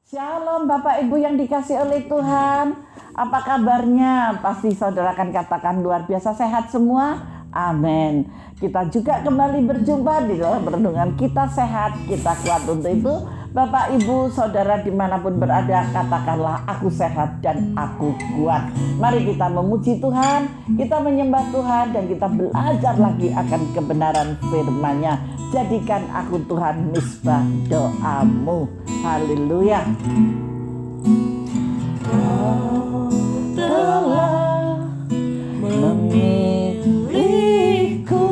Shalom Bapak Ibu yang dikasih oleh Tuhan. Apa kabarnya? Pasti saudara akan katakan luar biasa sehat semua. Amin. Kita juga kembali berjumpa di dalam renungan Kita Sehat, Kita Kuat. Untuk itu Bapak Ibu saudara dimanapun berada, katakanlah aku sehat dan aku kuat. Mari kita memuji Tuhan, kita menyembah Tuhan, dan kita belajar lagi akan kebenaran firman-Nya. Jadikan aku Tuhan misbah doamu. Haleluya. Kau telah memilihku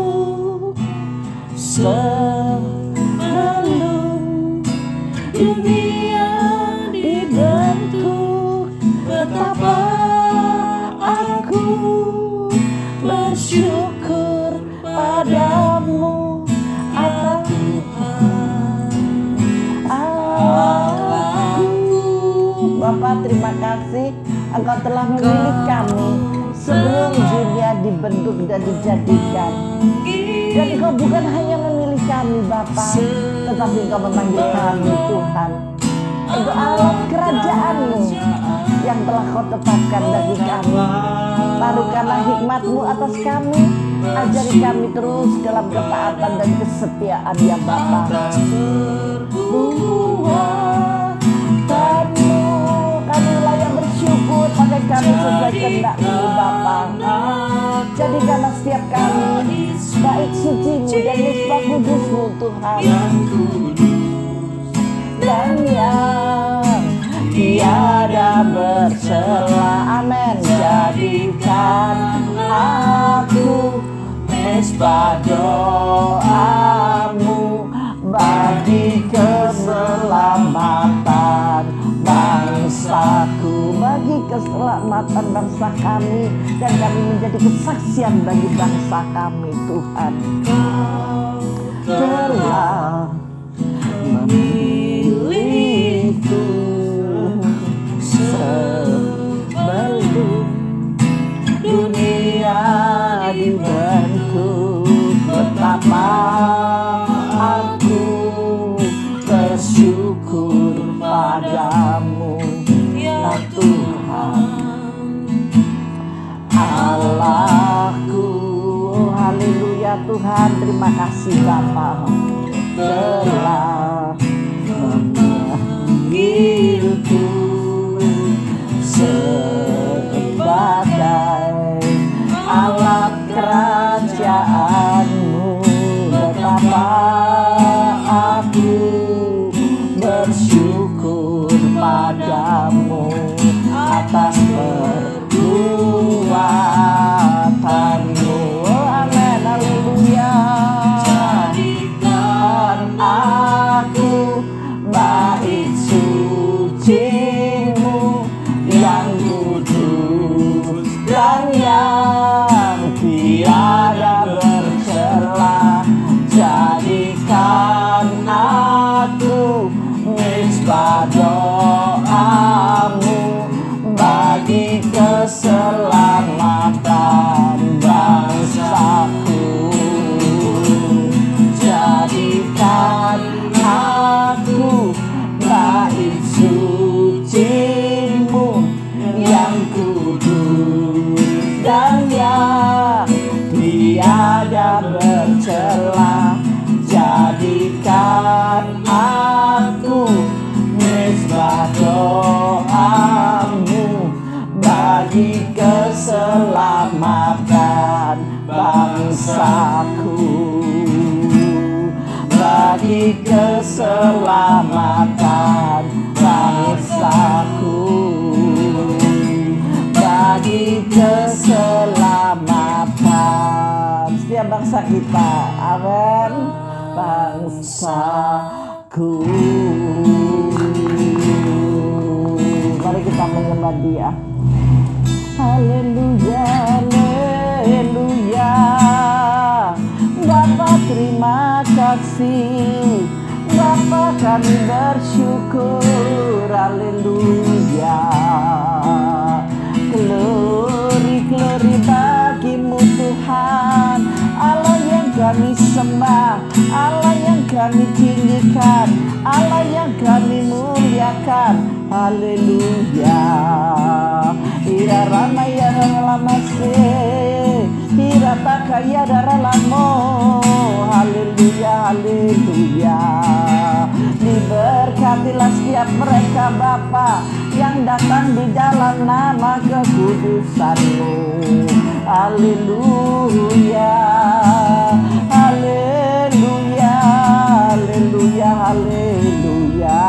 sebelum dunia dibentuk. Betapa aku bersyukur padamu, Bapak. Terima kasih Engkau telah memilih kami sebelum dunia dibentuk dan dijadikan. Dan Engkau bukan hanya memilih kami Bapak, tetapi Engkau memanggil kami Tuhan untuk alat kerajaan-Mu yang telah Kau tetapkan bagi kami. Taruhkanlah hikmat-Mu atas kami, ajari kami terus dalam ketaatan dan kesetiaan ya Bapa. Kami layak bersyukur, pakai kami sesuai kehendak-Mu Bapa. Jadikanlah setiap kami baik suci-Mu dan misbah kudus-Mu Tuhan, dan yang tiada bersela. Amin. Jadikan aku misbah doamu bagi keselamatan bangsaku, bagi keselamatan bangsa kami, dan kami menjadi kesaksian bagi bangsa kami Tuhan. Telah memilihku sebelum dunia dibentuk. Betapa aku bersyukur padamu ya Tuhan, Allahku. Haleluya Tuhan, terima kasih Bapa telah memanggilku sebagai alat kerajaan-Mu. Betapa aku bersyukur padamu atas perbuatan-Mu. Amin. Haleluya. Jadikan aku bait suci-Mu yang kudus dan yang tiada bercela. Jadikan aku misbah doamu bagi keselamatan bangsaku. Jadikan aku bait suci-Mu yang kudus dan yang tiada bercela. Jadikan aku misbah doamu bagi keselamatan bangsaku, bagi keselamatan bangsaku, bagi keselamatan setiap bangsa kita. Amin. Bangsaku. Mari kita menyembah Dia. Haleluya, haleluya. Bapa terima kasih, Bapa kami bersyukur. Haleluya. Glory, glory bagi-Mu Tuhan, Allah yang kami sembah, Allah yang kami tinggikan, Allah yang kami muliakan. katakan haleluya. Ira ramaya lamase, ira takaya daralamo, haleluya, haleluya. Diberkatilah setiap mereka Bapa yang datang di dalam nama kekudusan-Mu. Haleluya, haleluya, haleluya, haleluya.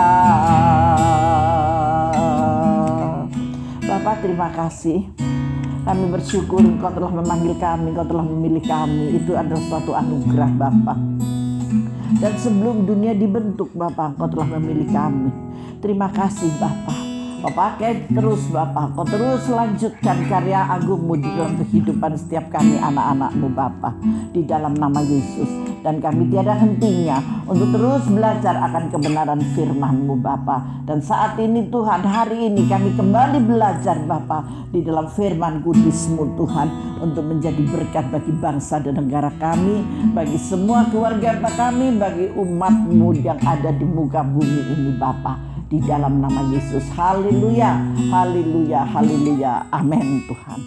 Bapak, terima kasih. Kami bersyukur Engkau telah memanggil kami, Engkau telah memilih kami. Itu adalah suatu anugerah Bapak. Dan sebelum dunia dibentuk Bapak, Engkau telah memilih kami. Terima kasih Bapak. Kau pakai terus Bapak, Kau terus lanjutkan karya agung-Mu di dalam kehidupan setiap kami anak-anak-Mu Bapak, di dalam nama Yesus. Dan kami tiada hentinya untuk terus belajar akan kebenaran firman-Mu Bapak. Dan saat ini Tuhan, hari ini kami kembali belajar Bapak di dalam firman kudus-Mu Tuhan, untuk menjadi berkat bagi bangsa dan negara kami, bagi semua keluarga kami, bagi umat-Mu yang ada di muka bumi ini Bapak. Di dalam nama Yesus. Haleluya, haleluya, haleluya. Amin Tuhan.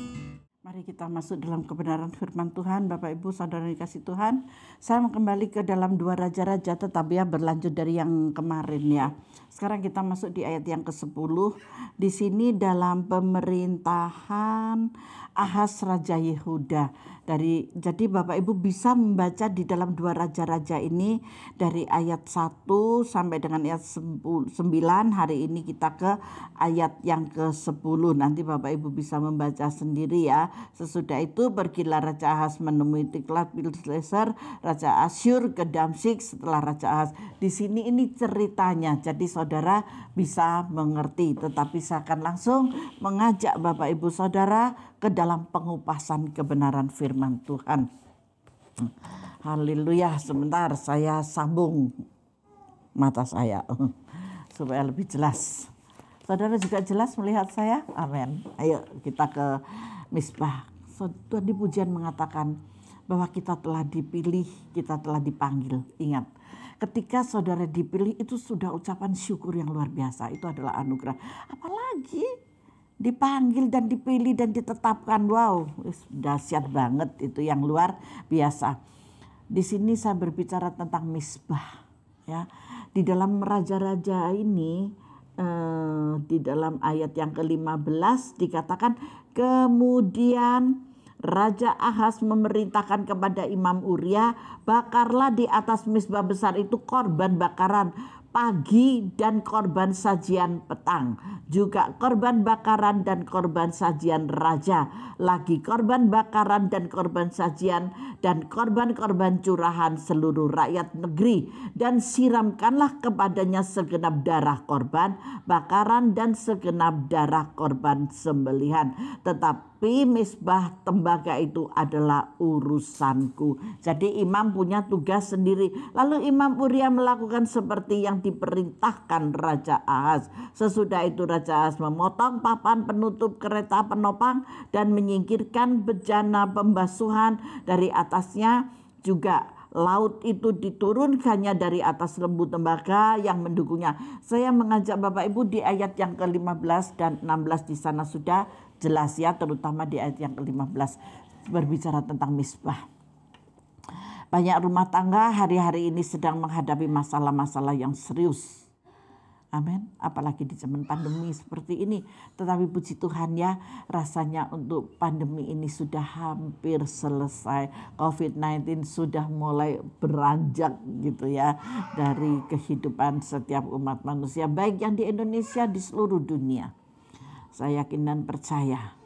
Mari kita masuk dalam kebenaran firman Tuhan. Bapak Ibu Saudara dikasih Tuhan, saya mau kembali ke dalam 2 Raja-Raja, tetapi ya berlanjut dari yang kemarin ya. Sekarang kita masuk di ayat yang ke-10. Di sini dalam pemerintahan Ahas Raja Yehuda. Jadi Bapak Ibu bisa membaca di dalam 2 Raja-Raja ini dari ayat 1 sampai dengan ayat 9. Hari ini kita ke ayat yang ke-10. Nanti Bapak Ibu bisa membaca sendiri ya. Sesudah itu pergilah Raja Ahas menemui Tiglat-Pilneser, Raja Asyur ke Damsyik setelah Raja Ahas. Di sini ini ceritanya. Jadi saudara bisa mengerti. Tetapi saya akan langsung mengajak Bapak Ibu Saudara ke dalam pengupasan kebenaran firman Tuhan. Haleluya. Sebentar saya sambung mata saya supaya lebih jelas. Saudara juga jelas melihat saya? Amin. Ayo kita ke Misbah. Tuhan di pujian mengatakan bahwa kita telah dipilih, kita telah dipanggil. Ingat, ketika saudara dipilih itu sudah ucapan syukur yang luar biasa. Itu adalah anugerah. Apalagi dipanggil dan dipilih dan ditetapkan. Wow, dahsyat banget, itu yang luar biasa. Di sini saya berbicara tentang Misbah ya. Di dalam raja-raja ini di dalam ayat yang ke-15 dikatakan, kemudian Raja Ahas memerintahkan kepada Imam Uria, bakarlah di atas Misbah besar itu korban bakaran pagi dan korban sajian petang, juga korban bakaran dan korban sajian raja, lagi korban bakaran dan korban sajian dan korban-korban curahan seluruh rakyat negeri, dan siramkanlah kepadanya segenap darah korban bakaran dan segenap darah korban sembelihan. Tetapi Misbah tembaga itu adalah urusanku. Jadi imam punya tugas sendiri. Lalu Imam Uria melakukan seperti yang diperintahkan Raja Ahas. Sesudah itu Raja Ahas memotong papan penutup kereta penopang dan menyingkirkan bejana pembasuhan dari atasnya. Juga laut itu diturunkannya dari atas lembu tembaga yang mendukungnya. Saya mengajak Bapak Ibu di ayat yang ke-15 dan 16 di sana sudah jelas ya, terutama di ayat yang ke-15 berbicara tentang Misbah. Banyak rumah tangga hari-hari ini sedang menghadapi masalah-masalah yang serius. Amin. Apalagi di zaman pandemi seperti ini. Tetapi puji Tuhan ya, rasanya untuk pandemi ini sudah hampir selesai. COVID-19 sudah mulai beranjak gitu ya dari kehidupan setiap umat manusia, baik yang di Indonesia, di seluruh dunia. Saya yakin dan percaya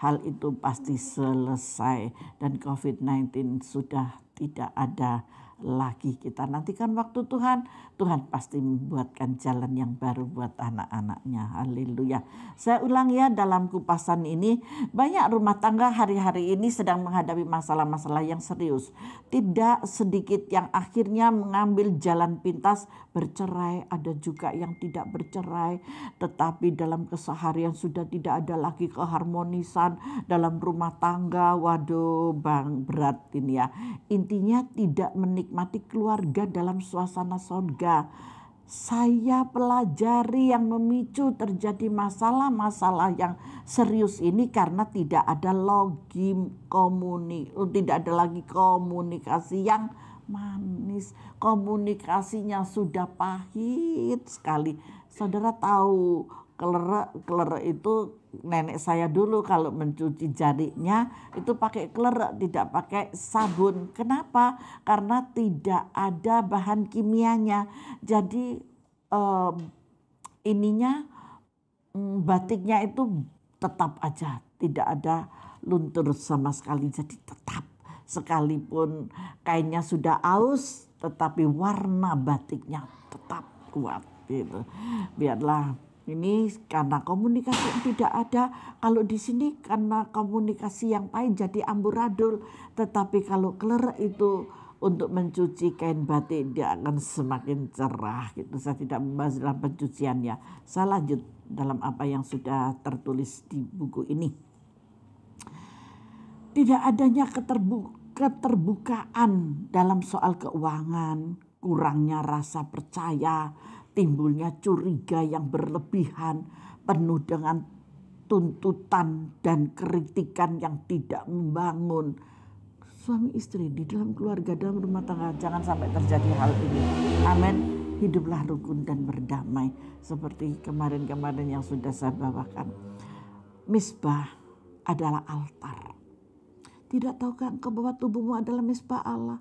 hal itu pasti selesai dan COVID-19 sudah tidak ada lagi. Kita nantikan waktu Tuhan. Tuhan pasti membuatkan jalan yang baru buat anak-anaknya. Haleluya. Saya ulang ya, dalam kupasan ini banyak rumah tangga hari-hari ini sedang menghadapi masalah-masalah yang serius. Tidak sedikit yang akhirnya mengambil jalan pintas bercerai, ada juga yang tidak bercerai, tetapi dalam keseharian sudah tidak ada lagi keharmonisan dalam rumah tangga. Waduh, bang, berat ini ya. Intinya tidak menikmati keluarga dalam suasana sorga. saya pelajari yang memicu terjadi masalah-masalah yang serius ini karena tidak ada tidak ada lagi komunikasi yang manis. Komunikasinya sudah pahit sekali. Saudara tahu kelerek itu, nenek saya dulu kalau mencuci jarinya itu pakai kelerek, tidak pakai sabun. Kenapa? Karena tidak ada bahan kimianya. Jadi batiknya itu tetap aja, tidak ada luntur sama sekali. Jadi tetap, sekalipun kainnya sudah aus, tetapi warna batiknya tetap kuat gitu. Biarlah ini karena komunikasi yang tidak ada. Kalau di sini karena komunikasi yang pahit jadi amburadul. Tetapi kalau kelerek itu untuk mencuci kain batik, dia akan semakin cerah gitu. Saya tidak membahas dalam pencuciannya. Saya lanjut dalam apa yang sudah tertulis di buku ini. Tidak adanya keterbukaan dalam soal keuangan, kurangnya rasa percaya, timbulnya curiga yang berlebihan, penuh dengan tuntutan dan kritikan yang tidak membangun. Suami istri di dalam keluarga, dalam rumah tangga, jangan sampai terjadi hal ini. Amin. Hiduplah rukun dan berdamai. Seperti kemarin-kemarin yang sudah saya bawakan. Misbah adalah altar. Tidak tahukah engkau bahwa tubuhmu adalah misbah Allah?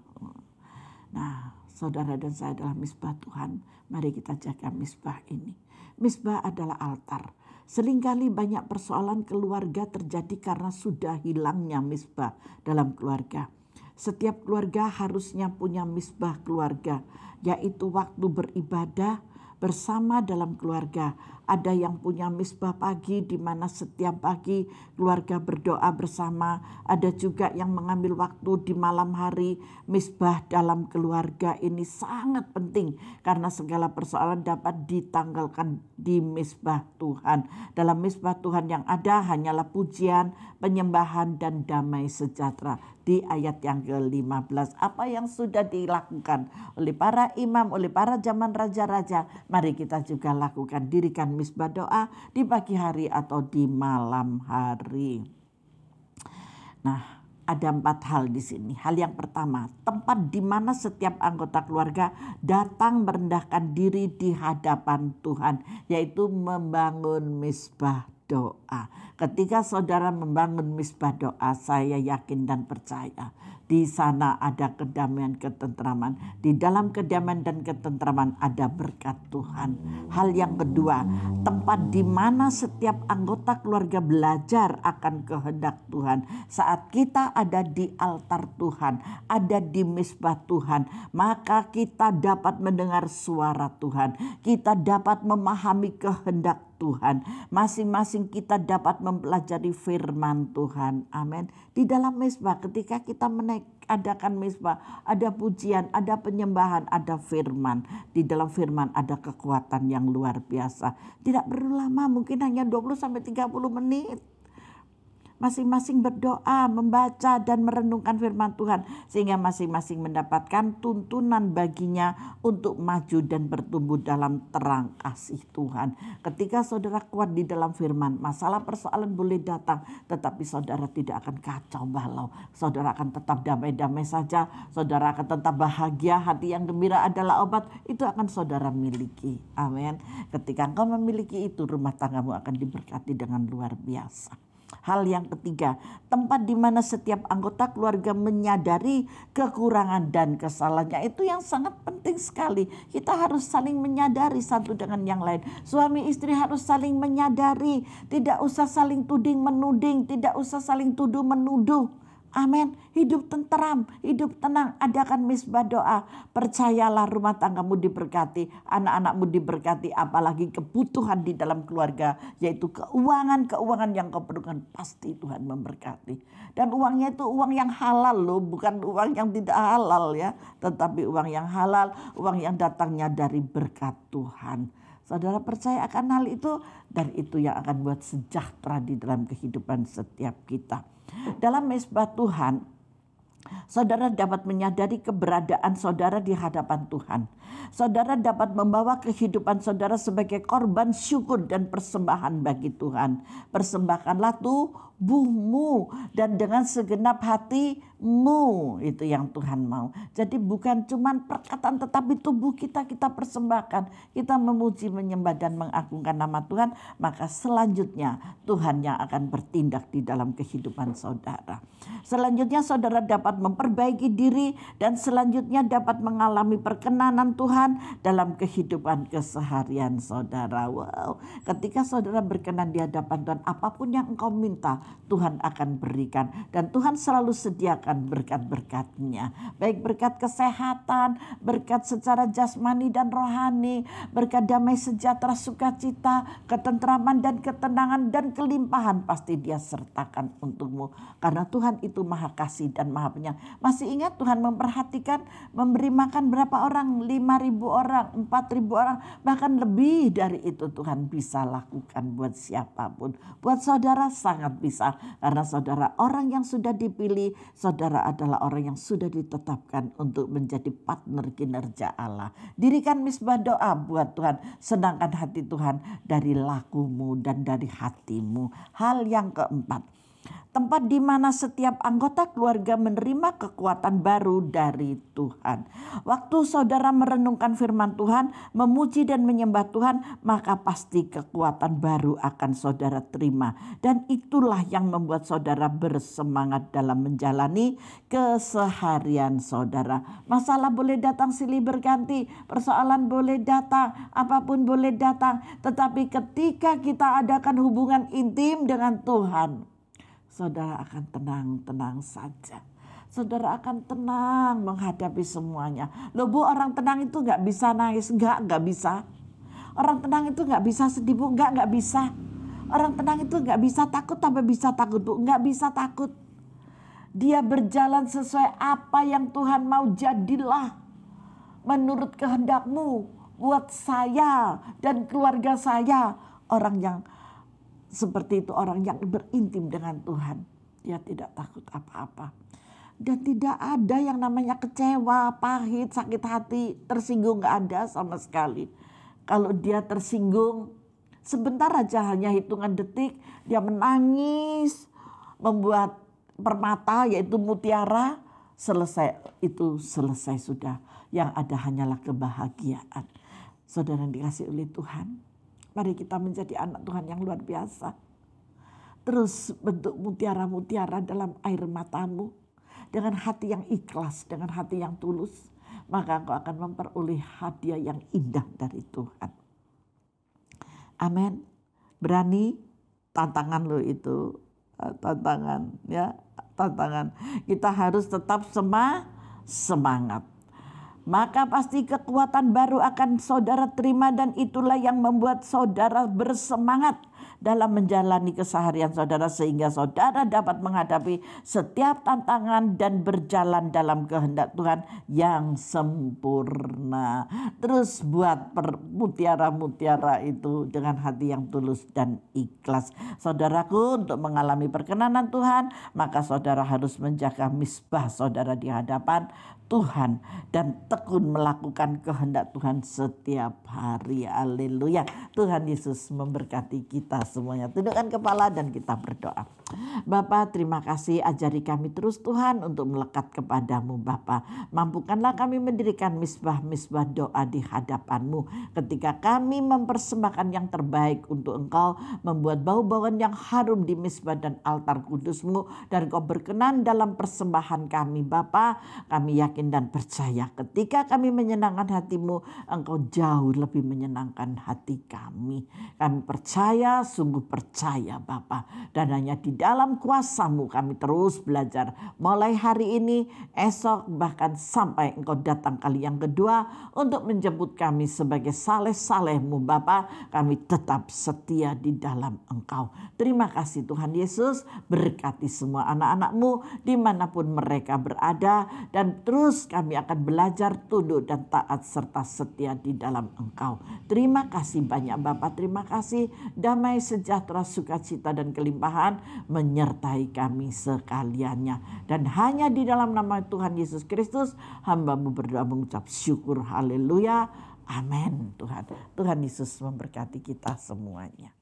Nah, saudara dan saya adalah misbah Tuhan. Mari kita jaga misbah ini. Misbah adalah altar. Seringkali banyak persoalan keluarga terjadi karena sudah hilangnya misbah dalam keluarga. Setiap keluarga harusnya punya misbah keluarga, yaitu waktu beribadah bersama dalam keluarga. Ada yang punya misbah pagi di mana setiap pagi keluarga berdoa bersama. Ada juga yang mengambil waktu di malam hari. Misbah dalam keluarga ini sangat penting karena segala persoalan dapat ditanggalkan di misbah Tuhan. Dalam misbah Tuhan yang ada hanyalah pujian, penyembahan dan damai sejahtera. Di ayat yang ke-15, apa yang sudah dilakukan oleh para imam, oleh para zaman raja-raja, mari kita juga lakukan. Dirikan misbah doa di pagi hari atau di malam hari. Nah, ada 4 hal di sini. Hal yang pertama, tempat di mana setiap anggota keluarga datang merendahkan diri di hadapan Tuhan, yaitu membangun misbah doa. Ketika saudara membangun misbah doa, saya yakin dan percaya di sana ada kedamaian, ketentraman. Di dalam kedamaian dan ketentraman ada berkat Tuhan. Hal yang kedua, tempat di mana setiap anggota keluarga belajar akan kehendak Tuhan. Saat kita ada di altar Tuhan, ada di misbah Tuhan, maka kita dapat mendengar suara Tuhan. Kita dapat memahami kehendak Tuhan. Masing-masing kita dapat mempelajari firman Tuhan. Amin. Di dalam misbah, ketika kita adakan misbah, ada pujian, ada penyembahan, ada firman. Di dalam firman ada kekuatan yang luar biasa. Tidak perlu lama, mungkin hanya 20-30 menit. Masing-masing berdoa, membaca dan merenungkan firman Tuhan. Sehingga masing-masing mendapatkan tuntunan baginya untuk maju dan bertumbuh dalam terang kasih Tuhan. Ketika saudara kuat di dalam firman, masalah persoalan boleh datang. Tetapi saudara tidak akan kacau balau. Saudara akan tetap damai-damai saja. Saudara akan tetap bahagia. Hati yang gembira adalah obat. Itu akan saudara miliki. Amin. Ketika engkau memiliki itu, rumah tanggamu akan diberkati dengan luar biasa. Hal yang ketiga, tempat di mana setiap anggota keluarga menyadari kekurangan dan kesalahannya, itu yang sangat penting sekali. Kita harus saling menyadari satu dengan yang lain. Suami istri harus saling menyadari, tidak usah saling tuding menuding, tidak usah saling tuduh menuduh. Amin. Hidup tenteram, hidup tenang, adakan misbah doa. Percayalah rumah tanggamu diberkati, anak-anakmu diberkati, apalagi kebutuhan di dalam keluarga, yaitu keuangan yang kau perlukan, pasti Tuhan memberkati. Dan uangnya itu uang yang halal loh, bukan uang yang tidak halal ya, tetapi uang yang halal, uang yang datangnya dari berkat Tuhan. Saudara percaya akan hal itu, dan itu yang akan buat sejahtera di dalam kehidupan setiap kita. Dalam misbah Tuhan, Saudara dapat menyadari keberadaan saudara di hadapan Tuhan. Saudara dapat membawa kehidupan saudara sebagai korban syukur dan persembahan bagi Tuhan. Persembahkanlah tubuhmu dan dengan segenap hatimu, itu yang Tuhan mau. Jadi bukan cuma perkataan tetapi tubuh kita persembahkan. Kita memuji, menyembah dan mengagungkan nama Tuhan, maka selanjutnya Tuhan yang akan bertindak di dalam kehidupan saudara. Selanjutnya saudara dapat memperbaiki diri dan selanjutnya dapat mengalami perkenanan Tuhan dalam kehidupan keseharian saudara. Wow, ketika saudara berkenan di hadapan Tuhan, apapun yang engkau minta Tuhan akan berikan, dan Tuhan selalu sediakan berkat-berkatnya, baik berkat kesehatan, berkat secara jasmani dan rohani, berkat damai sejahtera, sukacita, ketentraman dan ketenangan dan kelimpahan pasti Dia sertakan untukmu, karena Tuhan itu Maha Kasih dan Maha Penyayang. Masih ingat Tuhan memperhatikan memberi makan berapa orang? 5.000 orang, 4.000 orang, bahkan lebih dari itu Tuhan bisa lakukan buat siapapun. Buat saudara sangat bisa, karena saudara orang yang sudah dipilih, saudara adalah orang yang sudah ditetapkan untuk menjadi partner kinerja Allah. Dirikan misbah doa buat Tuhan, senangkan hati Tuhan dari lakumu dan dari hatimu. Hal yang keempat, tempat di mana setiap anggota keluarga menerima kekuatan baru dari Tuhan. Waktu saudara merenungkan firman Tuhan, memuji dan menyembah Tuhan, maka pasti kekuatan baru akan saudara terima. Dan itulah yang membuat saudara bersemangat dalam menjalani keseharian saudara. Masalah boleh datang silih berganti, persoalan boleh datang, apapun boleh datang. Tetapi ketika kita adakan hubungan intim dengan Tuhan, saudara akan tenang-tenang saja. Saudara akan tenang menghadapi semuanya. Loh Bu, orang tenang itu gak bisa nangis. Enggak bisa. Orang tenang itu gak bisa sedih Bu. Enggak bisa. Orang tenang itu gak bisa takut tambah bisa takut Bu. Enggak bisa takut. Dia berjalan sesuai apa yang Tuhan mau. Jadilah menurut kehendakmu buat saya dan keluarga saya. Orang yang seperti itu, orang yang berintim dengan Tuhan, dia tidak takut apa-apa. Dan tidak ada yang namanya kecewa, pahit, sakit hati, tersinggung, gak ada sama sekali. Kalau dia tersinggung, sebentar aja, hanya hitungan detik, dia menangis, membuat permata yaitu mutiara, selesai, itu selesai sudah. Yang ada hanyalah kebahagiaan. Saudara yang dikasih oleh Tuhan, mari kita menjadi anak Tuhan yang luar biasa. Terus bentuk mutiara-mutiara dalam air matamu. Dengan hati yang ikhlas, dengan hati yang tulus. Maka engkau akan memperoleh hadiah yang indah dari Tuhan. Amin. Berani, tantangan lo itu. Tantangan, ya, tantangan. Kita harus tetap semangat. Maka pasti kekuatan baru akan saudara terima, dan itulah yang membuat saudara bersemangat dalam menjalani keseharian saudara, sehingga saudara dapat menghadapi setiap tantangan dan berjalan dalam kehendak Tuhan yang sempurna. Terus buat mutiara-mutiara itu dengan hati yang tulus dan ikhlas. Saudaraku, untuk mengalami perkenanan Tuhan, maka saudara harus menjaga misbah saudara di hadapan Tuhan dan tekun melakukan kehendak Tuhan setiap hari. Haleluya. Tuhan Yesus memberkati kita semuanya. Tundukkan kepala dan kita berdoa. Bapa, terima kasih, ajari kami terus Tuhan untuk melekat kepadamu Bapa. Mampukanlah kami mendirikan misbah-misbah doa di hadapan-Mu. Ketika kami mempersembahkan yang terbaik untuk Engkau, membuat bau-bauan yang harum di misbah dan altar kudus-Mu, dan Engkau berkenan dalam persembahan kami Bapa. Kami yakin dan percaya ketika kami menyenangkan hati-Mu, Engkau jauh lebih menyenangkan hati kami. Kami percaya, sungguh percaya Bapa, dan hanya di dalam kuasa-Mu kami terus belajar mulai hari ini, esok, bahkan sampai Engkau datang kali yang kedua untuk menjemput kami sebagai saleh-saleh-Mu Bapa. Kami tetap setia di dalam Engkau. Terima kasih Tuhan Yesus, berkati semua anak-anak-Mu dimanapun mereka berada, dan terus kami akan belajar tunduk dan taat serta setia di dalam Engkau. Terima kasih banyak Bapa, terima kasih. Damai, sejahtera, sukacita dan kelimpahan menyertai kami sekaliannya. Dan hanya di dalam nama Tuhan Yesus Kristus hamba-Mu berdoa mengucap syukur. Haleluya. Amin. Tuhan Yesus memberkati kita semuanya.